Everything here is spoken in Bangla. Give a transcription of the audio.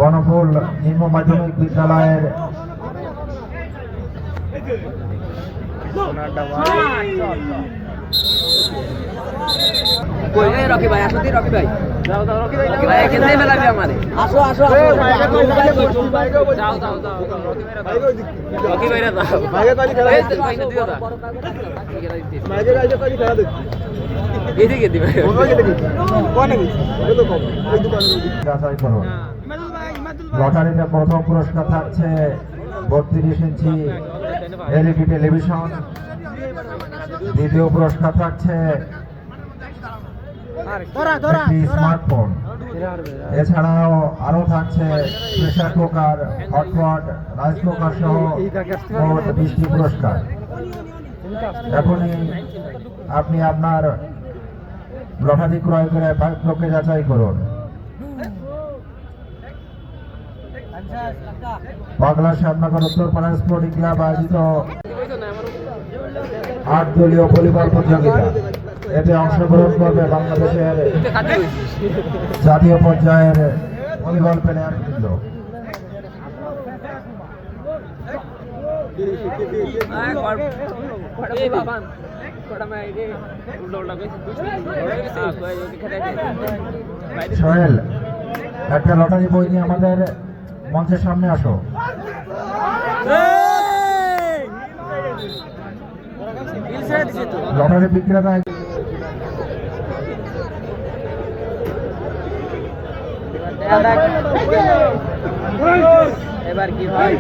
বনফুল নিম্ন মাধ্যমিক বিদ্যালয়ের রকি ভাই আসো রকি ভাই আসো আসো লটারিতে প্রথম পুরস্কার থাকছে 32 ইঞ্চি এলইডি টেলিভিশন, দ্বিতীয় পুরস্কার থাকছে একটি স্মার্টফোন, এছাড়াও আরো থাকছে pressure cooker, hotpot, rice cooker সহ মোট 20টি পুরস্কার। এখনই আপনি আপনার লটারি ক্রয় করে ভাগ্যকে যাচাই করুন। বাংলা শ্যামনগর উত্তরপাড়া স্পোর্টিং ক্লাব আয়োজিত 8 দলীয় ভলিবল প্রতিযোগিতা, এতে অংশগ্রহণ করবে বাংলাদেশের জাতীয় পর্যায়ের ভলিবল প্লেয়ার বৃন্দ। সোহেল, একটা লটারি বই নিয়ে আমাদের মঞ্চের সামনে আসো। লটারি বিক্রেতা এবার কি হয়